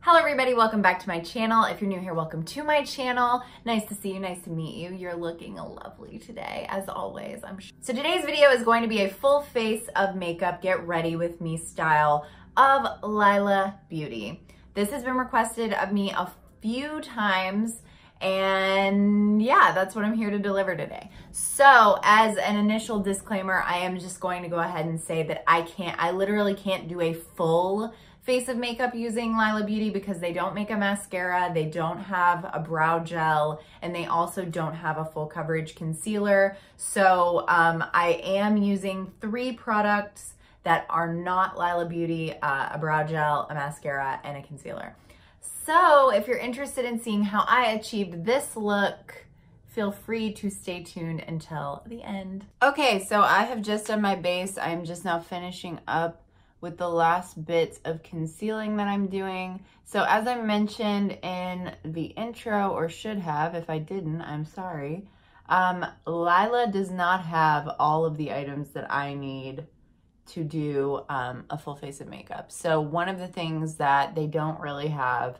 Hello everybody, welcome back to my channel. If you're new here, welcome to my channel. Nice to see you, nice to meet you. You're looking lovely today, as always, I'm sure. So today's video is going to be a full face of makeup, get ready with me style of Lilah Beauty. This has been requested of me a few times, and yeah, that's what I'm here to deliver today. So as an initial disclaimer, I am just going to go ahead and say that I literally can't do a full face of makeup using Lilah Beauty because they don't make a mascara, they don't have a brow gel, and they also don't have a full coverage concealer. So I am using 3 products that are not Lilah Beauty, a brow gel, a mascara, and a concealer. So if you're interested in seeing how I achieved this look, feel free to stay tuned until the end. Okay, so I have just done my base. I'm just now finishing up with the last bits of concealing that I'm doing. So as I mentioned in the intro, or should have, if I didn't, I'm sorry, Lilah does not have all of the items that I need to do a full face of makeup. So one of the things that they don't really have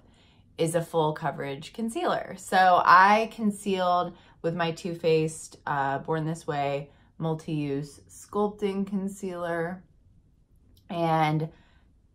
is a full coverage concealer. So I concealed with my Too Faced Born This Way multi-use sculpting concealer. And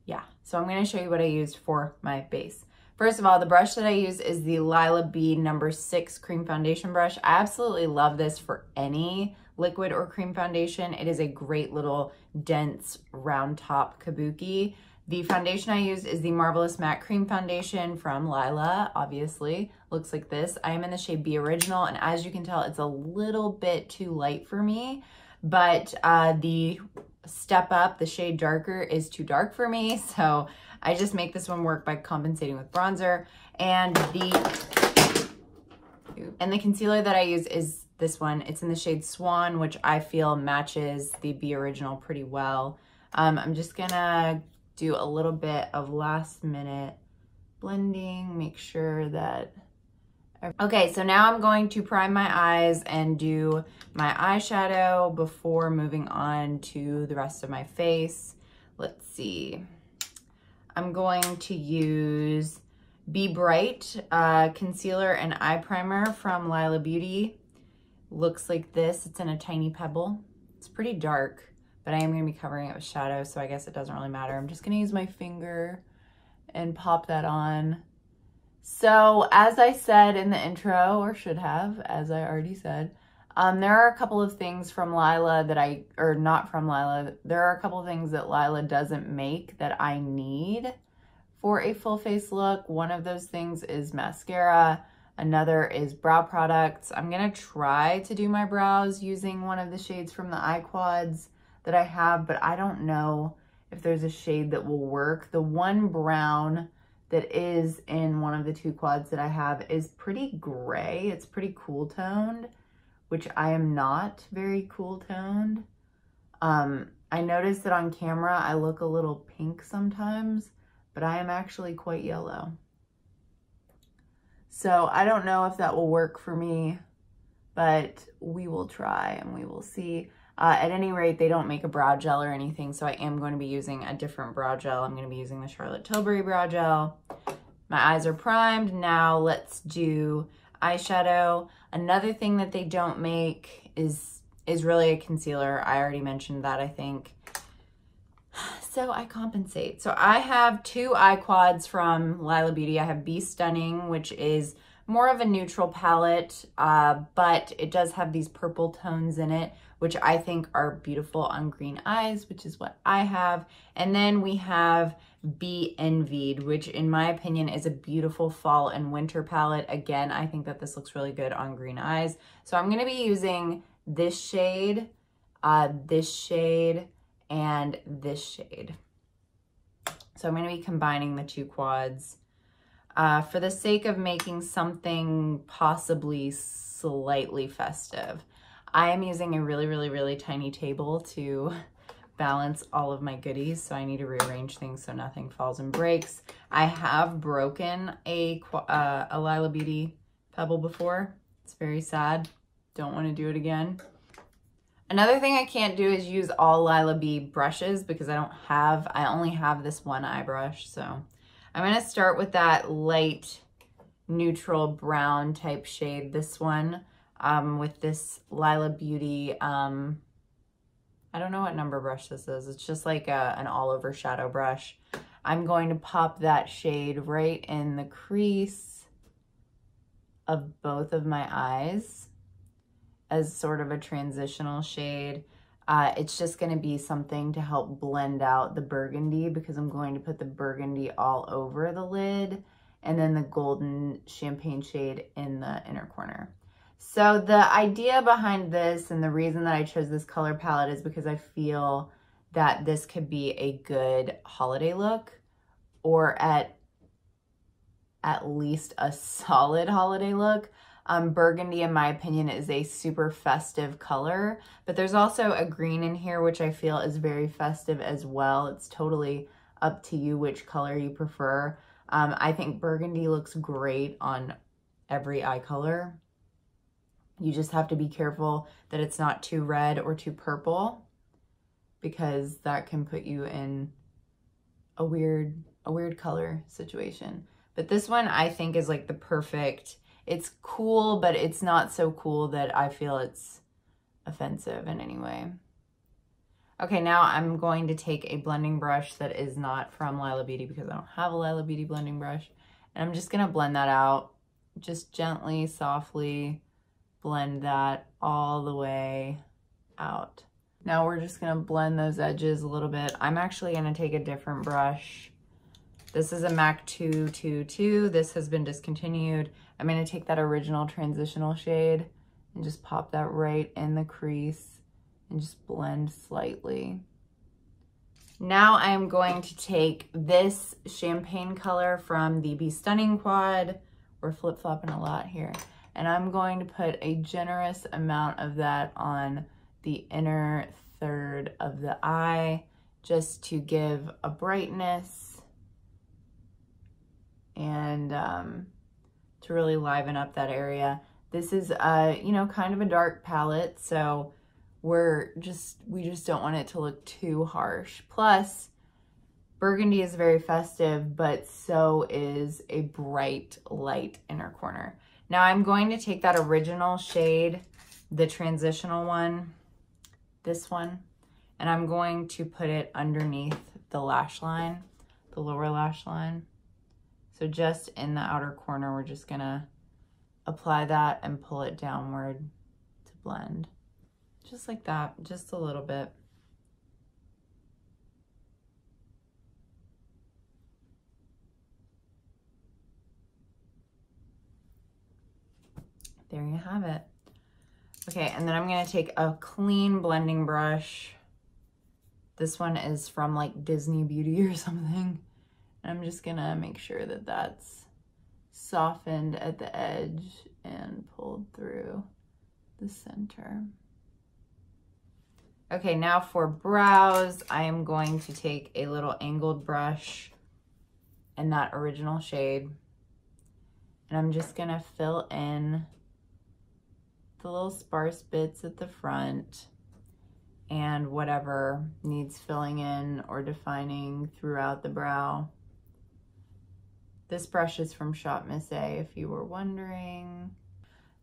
yeah, so I'm going to show you what I used for my base. First of all, the brush that I use is the Lilah B number 6 cream foundation brush. I absolutely love this for any liquid or cream foundation. It is a great little dense round top kabuki. The foundation I use is the Marvelous Matte Cream Foundation from Lilah, obviously. Looks like this. I am in the shade B Original, and as you can tell, it's a little bit too light for me, but the Step Up, the shade Darker, is too dark for me, so I just make this one work by compensating with bronzer. And the concealer that I use is this one. It's in the shade Swan, which I feel matches the B Original pretty well. I'm just gonna do a little bit of last minute blending, make sure that... Okay, so now I'm going to prime my eyes and do my eyeshadow before moving on to the rest of my face. Let's see. I'm going to use Be Bright concealer and eye primer from Lilah Beauty. Looks like this. It's in a tiny pebble. It's pretty dark, but I am going to be covering it with shadow, so I guess it doesn't really matter. I'm just going to use my finger and pop that on. So as I said in the intro, or should have, as I already said, there are a couple of things from Lilah that not from Lilah, there are a couple of things that Lilah doesn't make that I need for a full face look. One of those things is mascara. Another is brow products. I'm gonna try to do my brows using one of the shades from the eye quads that I have, but I don't know if there's a shade that will work. The one brown that is in one of the 2 quads that I have is pretty gray. It's pretty cool toned, which I am not very cool toned. I noticed that on camera I look a little pink sometimes, but I am actually quite yellow. So I don't know if that will work for me, but we will try and we will see. At any rate, they don't make a brow gel or anything, so I am going to be using a different brow gel. I'm going to be using the Charlotte Tilbury brow gel. My eyes are primed. Now let's do eyeshadow. Another thing that they don't make is really a concealer. I already mentioned that, I think. So I compensate. So I have 2 eye quads from Lilah Beauty. I have Be Stunning, which is more of a neutral palette, but it does have these purple tones in it, which I think are beautiful on green eyes, which is what I have. And then we have Be Envied, which in my opinion is a beautiful fall and winter palette. Again, I think that this looks really good on green eyes. So I'm gonna be using this shade, and this shade. So I'm gonna be combining the 2 quads. For the sake of making something possibly slightly festive, I am using a really tiny table to balance all of my goodies, so I need to rearrange things so nothing falls and breaks. I have broken a Lilah Beauty pebble before. It's very sad. Don't want to do it again. Another thing I can't do is use all Lilah B brushes because I only have this one eye brush, so I'm going to start with that light neutral brown type shade, this one, with this Lilah Beauty, I don't know what number brush this is. It's just like an all over shadow brush. I'm going to pop that shade right in the crease of both of my eyes as sort of a transitional shade. It's just going to be something to help blend out the burgundy, because I'm going to put the burgundy all over the lid and then the golden champagne shade in the inner corner. So the idea behind this and the reason that I chose this color palette is because I feel that this could be a good holiday look, or at least a solid holiday look. Burgundy, in my opinion, is a super festive color, but there's also a green in here, which I feel is very festive as well. It's totally up to you which color you prefer. I think burgundy looks great on every eye color. You just have to be careful that it's not too red or too purple, because that can put you in a weird color situation. But this one I think is like the perfect, it's cool, but it's not so cool that I feel it's offensive in any way. Okay, now I'm going to take a blending brush that is not from Lilah Beauty, because I don't have a Lilah Beauty blending brush. And I'm just gonna blend that out, just gently, softly blend that all the way out. Now we're just gonna blend those edges a little bit. I'm actually gonna take a different brush. This is a MAC 222. This has been discontinued. I'm gonna take that original transitional shade and just pop that right in the crease and just blend slightly. Now I'm going to take this champagne color from the Be Stunning quad. We're flip-flopping a lot here. And I'm going to put a generous amount of that on the inner third of the eye, just to give a brightness and to really liven up that area. This is you know, kind of a dark palette, so we just don't want it to look too harsh. Plus, burgundy is very festive, but so is a bright light inner corner. Now I'm going to take that original shade, the transitional one, this one, and I'm going to put it underneath the lash line, the lower lash line. So just in the outer corner, we're just gonna apply that and pull it downward to blend. Just like that, just a little bit. There you have it. Okay, and then I'm gonna take a clean blending brush. This one is from like Disney Beauty or something. And I'm just gonna make sure that that's softened at the edge and pulled through the center. Okay, now for brows, I am going to take a little angled brush in that original shade. And I'm just gonna fill in the little sparse bits at the front and whatever needs filling in or defining throughout the brow. This brush is from Shop Miss A, if you were wondering.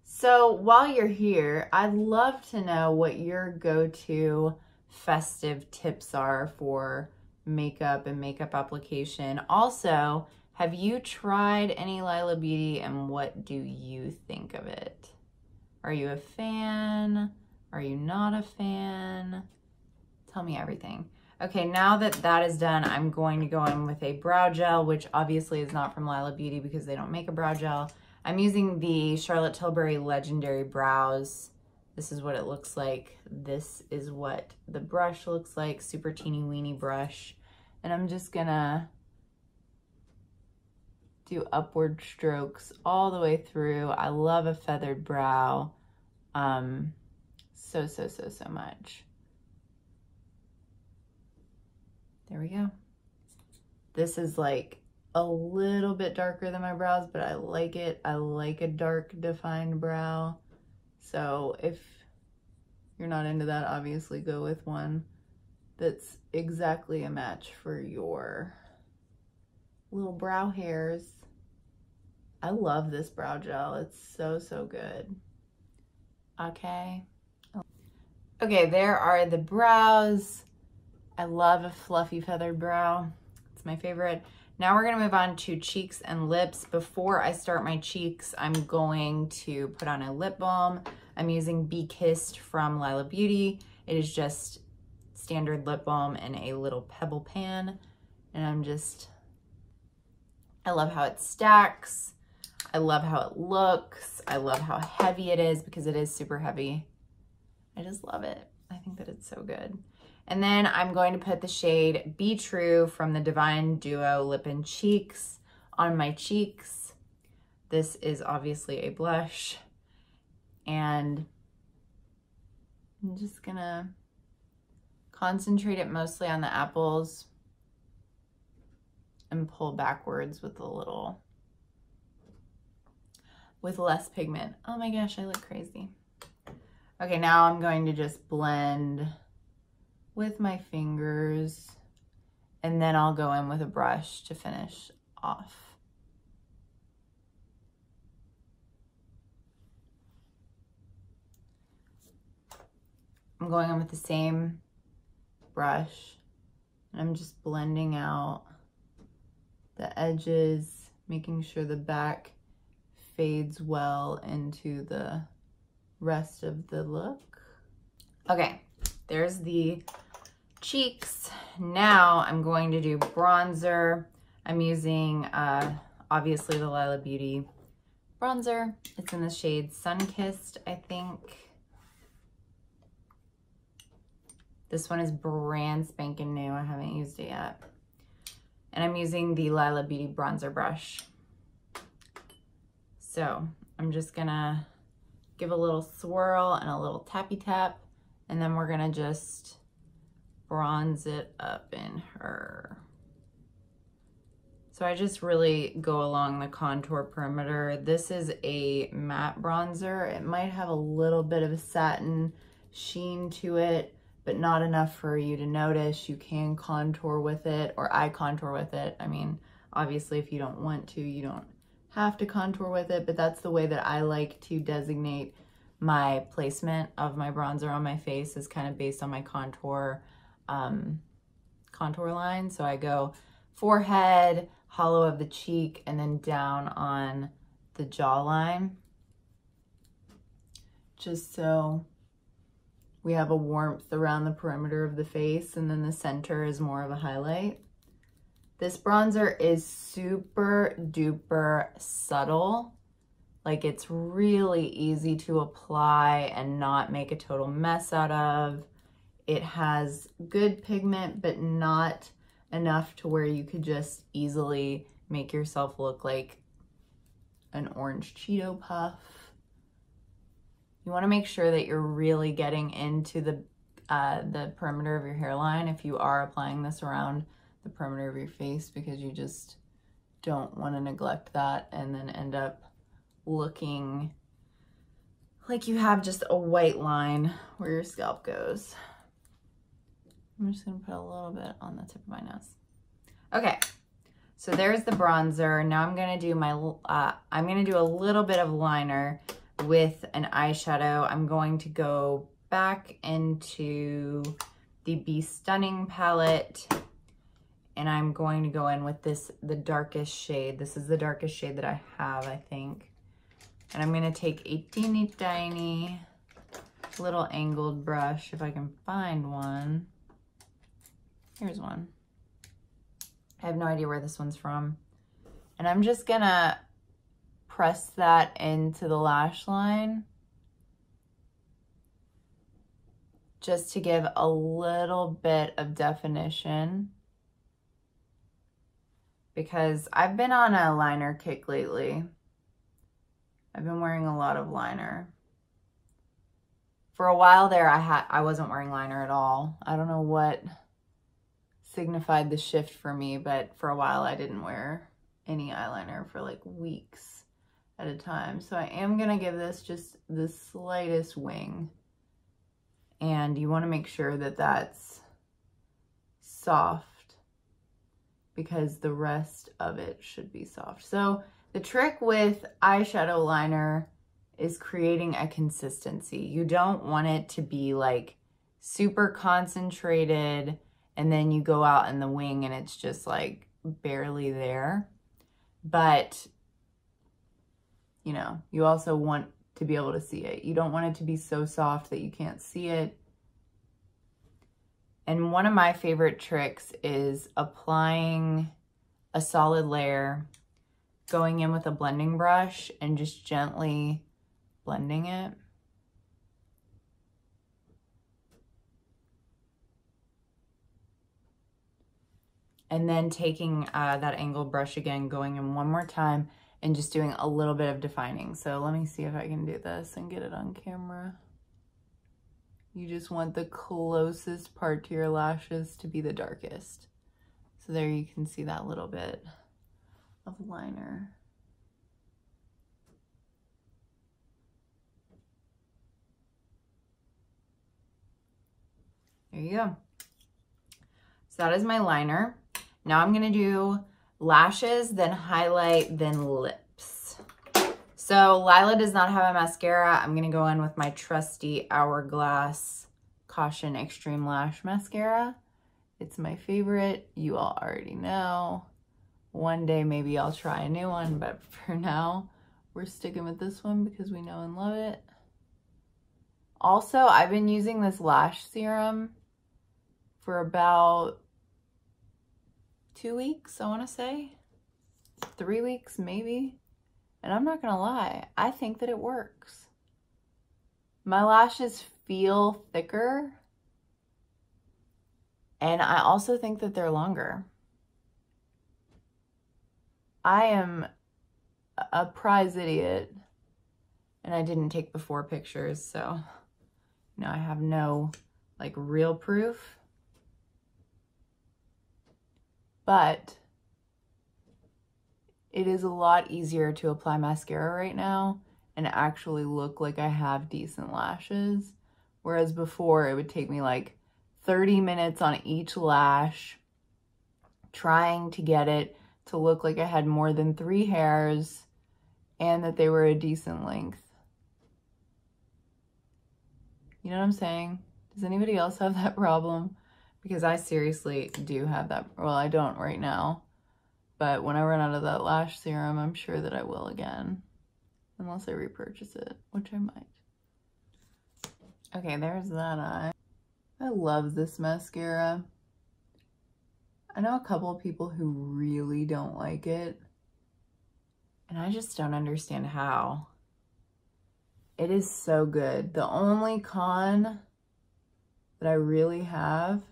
So while you're here, I'd love to know what your go-to festive tips are for makeup and makeup application. Also, have you tried any Lilah Beauty, and what do you think of it? Are you a fan? Are you not a fan? Tell me everything. Okay, now that that is done, I'm going to go in with a brow gel, which obviously is not from Lilah Beauty because they don't make a brow gel. I'm using the Charlotte Tilbury Legendary Brows. This is what it looks like. This is what the brush looks like, super teeny weeny brush. And I'm just gonna do upward strokes all the way through. I love a feathered brow so much. There we go. This is like a little bit darker than my brows, but I like it. I like a dark defined brow. So if you're not into that, obviously go with one that's exactly a match for your little brow hairs. I love this brow gel. It's so, so good. Okay. Okay, there are the brows. I love a fluffy feathered brow. It's my favorite. Now we're gonna move on to cheeks and lips. Before I start my cheeks, I'm going to put on a lip balm. I'm using Be Kissed from Lilah Beauty. It is just standard lip balm in a little pebble pan. And I love how it stacks. I love how it looks. I love how heavy it is because it is super heavy. I just love it. I think that it's so good. And then I'm going to put the shade Be True from the Divine Duo Lip and Cheeks on my cheeks. This is obviously a blush. And I'm just gonna concentrate it mostly on the apples and pull backwards with with less pigment. Oh my gosh, I look crazy. Okay, now I'm going to just blend with my fingers, and then I'll go in with a brush to finish off. I'm going in with the same brush, and I'm just blending out the edges, making sure the back fades well into the rest of the look. Okay, there's the cheeks. Now I'm going to do bronzer. I'm using obviously the Lilah Beauty bronzer. It's in the shade Sunkissed, I think. This one is brand spanking new. I haven't used it yet. And I'm using the Lilah Beauty bronzer brush. So I'm just gonna give a little swirl and a little tappy tap, and then we're gonna just bronze it up in her. So I just really go along the contour perimeter. This is a matte bronzer. It might have a little bit of a satin sheen to it, but not enough for you to notice. You can contour with it, or I contour with it. I mean, obviously if you don't want to, you don't have to contour with it, but that's the way that I like to designate my placement of my bronzer on my face, is kind of based on my contour line. So I go forehead, hollow of the cheek, and then down on the jawline, just so we have a warmth around the perimeter of the face, and then the center is more of a highlight. This bronzer is super duper subtle. Like, it's really easy to apply and not make a total mess out of. It has good pigment, but not enough to where you could just easily make yourself look like an orange Cheeto puff. You want to make sure that you're really getting into the perimeter of your hairline if you are applying this around the perimeter of your face, because you just don't want to neglect that and then end up looking like you have just a white line where your scalp goes. I'm just going to put a little bit on the tip of my nose. Okay, so there's the bronzer. Now I'm going to do my I'm going to do a little bit of liner with an eyeshadow. I'm going to go back into the Be Stunning palette, and I'm going to go in with the darkest shade. This is the darkest shade that I have, I think. And I'm going to take a teeny tiny little angled brush, if I can find one. Here's one. I have no idea where this one's from. And I'm just going to press that into the lash line, just to give a little bit of definition, because I've been on a liner kick lately. I've been wearing a lot of liner. For a while there, I wasn't wearing liner at all. I don't know what signified the shift for me, but for a while I didn't wear any eyeliner for like weeks at a time. So I am gonna give this just the slightest wing. And you wanna make sure that that's soft because the rest of it should be soft. So the trick with eyeshadow liner is creating a consistency. You don't want it to be like super concentrated and then you go out in the wing and it's just like barely there. But, you know, you also want to be able to see it. You don't want it to be so soft that you can't see it. And one of my favorite tricks is applying a solid layer, going in with a blending brush and just gently blending it. And then taking that angled brush again, going in one more time and just doing a little bit of defining. So let me see if I can do this and get it on camera. You just want the closest part to your lashes to be the darkest. So there you can see that little bit of liner. There you go. So that is my liner. Now I'm gonna do lashes, then highlight, then lips. So Lilah does not have a mascara. I'm gonna go in with my trusty Hourglass Caution Extreme Lash Mascara. It's my favorite. You all already know. One day maybe I'll try a new one, but for now, we're sticking with this one because we know and love it. Also, I've been using this Lash Serum for about 2 weeks, I wanna say. 3 weeks, maybe. And I'm not gonna lie, I think that it works. My lashes feel thicker. And I also think that they're longer. I am a prize idiot. And I didn't take before pictures, so, you know, I have no, like, real proof. But it is a lot easier to apply mascara right now and actually look like I have decent lashes. Whereas before it would take me like 30 minutes on each lash trying to get it to look like I had more than 3 hairs and that they were a decent length. You know what I'm saying? Does anybody else have that problem? Because I seriously do have that. Well, I don't right now. But when I run out of that lash serum, I'm sure that I will again. Unless I repurchase it, which I might. Okay, there's that eye. I love this mascara. I know a couple of people who really don't like it. And I just don't understand how. It is so good. The only con that I really have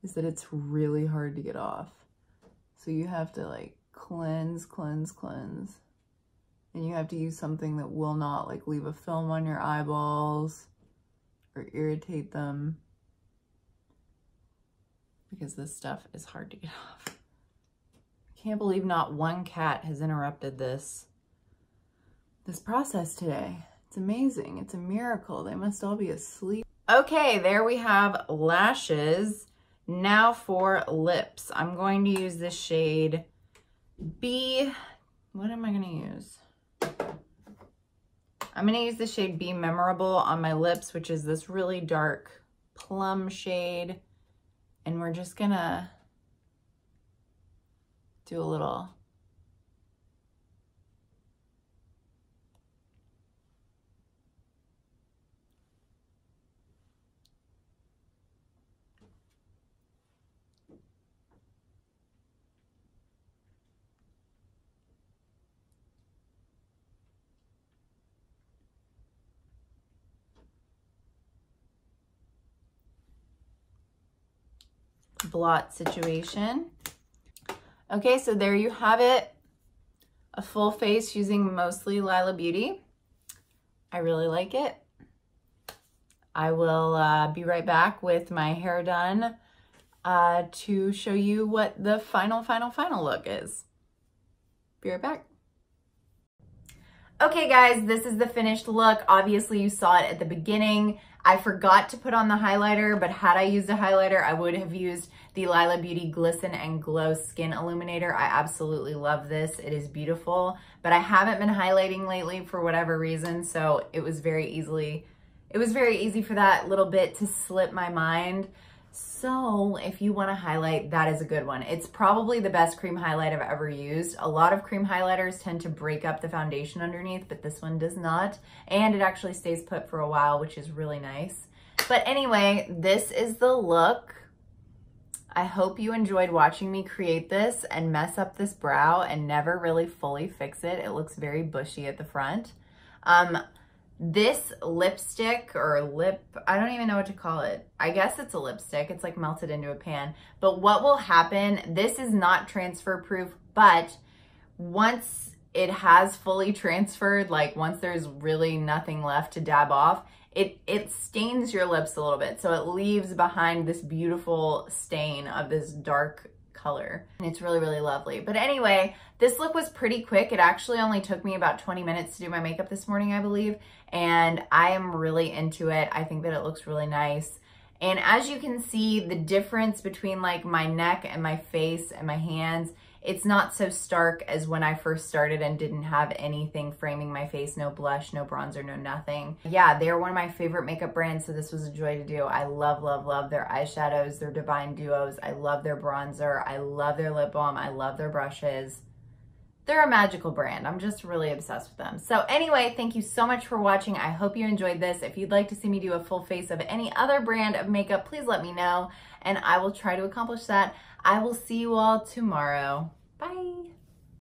is that it's really hard to get off. So you have to like cleanse. And you have to use something that will not like leave a film on your eyeballs or irritate them. Because this stuff is hard to get off. I can't believe not one cat has interrupted this process today. It's amazing. It's a miracle. They must all be asleep. Okay, there we have lashes. Now for lips. I'm going to use the shade B. What am I going to use? I'm going to use the shade Be Memorable on my lips, which is this really dark plum shade. And we're just going to do a little blot situation. Okay, so there you have it. A full face using mostly Lilah Beauty. I really like it. I will be right back with my hair done to show you what the final look is. Be right back. Okay guys, this is the finished look. Obviously you saw it at the beginning. I forgot to put on the highlighter, but had I used a highlighter, I would have used the Lilah Beauty Glisten and Glow Skin Illuminator. I absolutely love this. It is beautiful, but I haven't been highlighting lately for whatever reason, so it was very easy for that little bit to slip my mind. So if you want to highlight, that is a good one. It's probably the best cream highlight I've ever used. A lot of cream highlighters tend to break up the foundation underneath, but this one does not. And it actually stays put for a while, which is really nice. But anyway, this is the look. I hope you enjoyed watching me create this and mess up this brow and never really fully fix it. It looks very bushy at the front. This lipstick or I don't even know what to call it. I guess it's a lipstick. It's like melted into a pan. But what will happen, this is not transfer proof, but once it has fully transferred, like once there's really nothing left to dab off, it stains your lips a little bit. So it leaves behind this beautiful stain of this dark color. And it's really, really lovely. But anyway, this look was pretty quick. It actually only took me about 20 minutes to do my makeup this morning, I believe. And I am really into it. I think that it looks really nice. And as you can see, the difference between like my neck and my face and my hands, it's not so stark as when I first started and didn't have anything framing my face, no blush, no bronzer, no nothing. Yeah, they're one of my favorite makeup brands, so this was a joy to do. I love, love, love their eyeshadows, their Divine Duos. I love their bronzer. I love their lip balm. I love their brushes. They're a magical brand. I'm just really obsessed with them. So anyway, thank you so much for watching. I hope you enjoyed this. If you'd like to see me do a full face of any other brand of makeup, please let me know, and I will try to accomplish that. I will see you all tomorrow. Bye.